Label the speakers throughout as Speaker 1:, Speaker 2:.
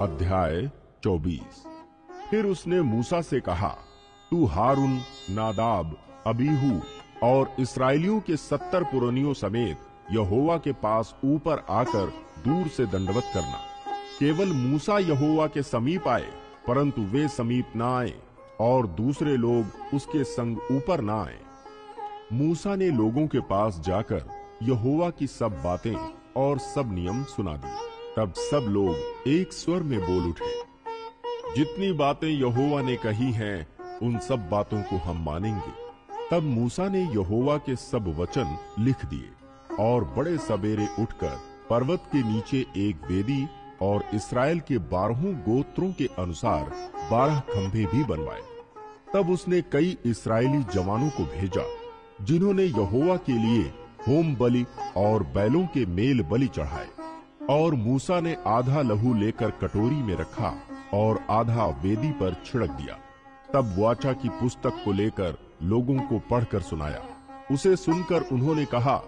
Speaker 1: अध्याय 24। फिर उसने मूसा से कहा, तू हारून, नादाब, अबीहू और इस्राएलियों के 70 पुरनियों समेत यहोवा के पास ऊपर आकर दूर से दंडवत करना। केवल मूसा यहोवा के समीप आए, परंतु वे समीप ना आए और दूसरे लोग उसके संग ऊपर ना आए। मूसा ने लोगों के पास जाकर यहोवा की सब बातें और सब नियम सुना दिए। तब सब लोग एक स्वर में बोल उठे, जितनी बातें यहोवा ने कही हैं, उन सब बातों को हम मानेंगे। तब मूसा ने यहोवा के सब वचन लिख दिए और बड़े सवेरे उठकर पर्वत के नीचे एक वेदी और इस्राएल के 12 गोत्रों के अनुसार 12 खंभे भी बनवाए। तब उसने कई इस्राएली जवानों को भेजा, जिन्होंने यहोवा के लिए होम बलि और बैलों के मेल बलि चढ़ाए। और मूसा ने आधा लहू लेकर कटोरी में रखा और आधा वेदी पर छिड़क दिया। तब वाचा की पुस्तक को लेकर लोगों को पढ़कर सुनाया। उसे सुनकर उन्होंने कहा,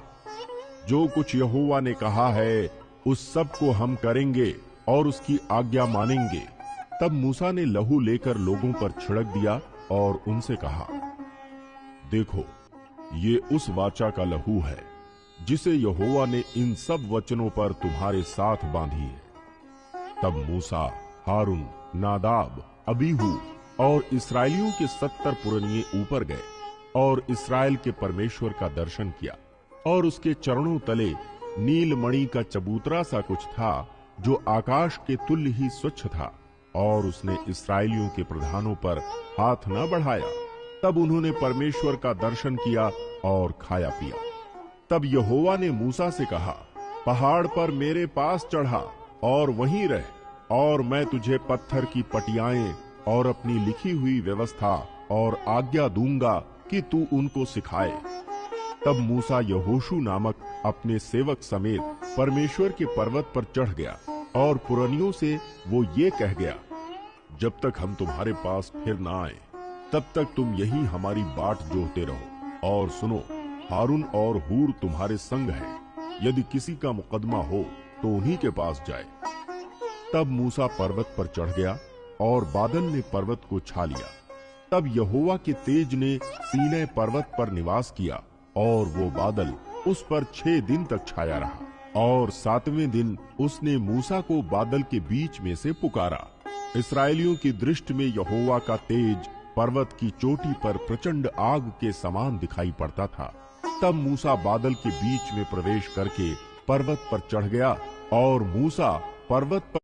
Speaker 1: जो कुछ यहोवा ने कहा है उस सब को हम करेंगे और उसकी आज्ञा मानेंगे। तब मूसा ने लहू लेकर लोगों पर छिड़क दिया और उनसे कहा, देखो, ये उस वाचा का लहू है जिसे यहोवा ने इन सब वचनों पर तुम्हारे साथ बांधी है। तब मूसा, हारून, नादाब, अबीहू और इस्राएलियों के 70 पुरनिये ऊपर गए और इस्राएल के परमेश्वर का दर्शन किया। और उसके चरणों तले नीलमणि का चबूतरा सा कुछ था, जो आकाश के तुल्य ही स्वच्छ था। और उसने इस्राएलियों के प्रधानों पर हाथ न बढ़ाया। तब उन्होंने परमेश्वर का दर्शन किया और खाया पिया। तब यहोवा ने मूसा से कहा, पहाड़ पर मेरे पास चढ़ा और वहीं रह, और मैं तुझे पत्थर की पटियाएं और अपनी लिखी हुई व्यवस्था और आज्ञा दूंगा कि तू उनको सिखाए। तब मूसा यहोशू नामक अपने सेवक समेत परमेश्वर के पर्वत पर चढ़ गया और पुरनियों से वो ये कह गया, जब तक हम तुम्हारे पास फिर ना आए, तब तक तुम यही हमारी बाट जोहते रहो। और सुनो, हारून और हूर तुम्हारे संग हैं। यदि किसी का मुकदमा हो तो उन्हीं के पास जाए। तब मूसा पर्वत पर चढ़ गया और बादल ने पर्वत को छा लिया। तब यहोवा के तेज ने सीनै पर्वत पर निवास किया और वो बादल उस पर 6 दिन तक छाया रहा। और 7वें दिन उसने मूसा को बादल के बीच में से पुकारा। इस्राएलियों की दृष्टि में यहोवा का तेज पर्वत की चोटी पर प्रचंड आग के समान दिखाई पड़ता था। तब मूसा बादल के बीच में प्रवेश करके पर्वत पर चढ़ गया और मूसा पर्वत पर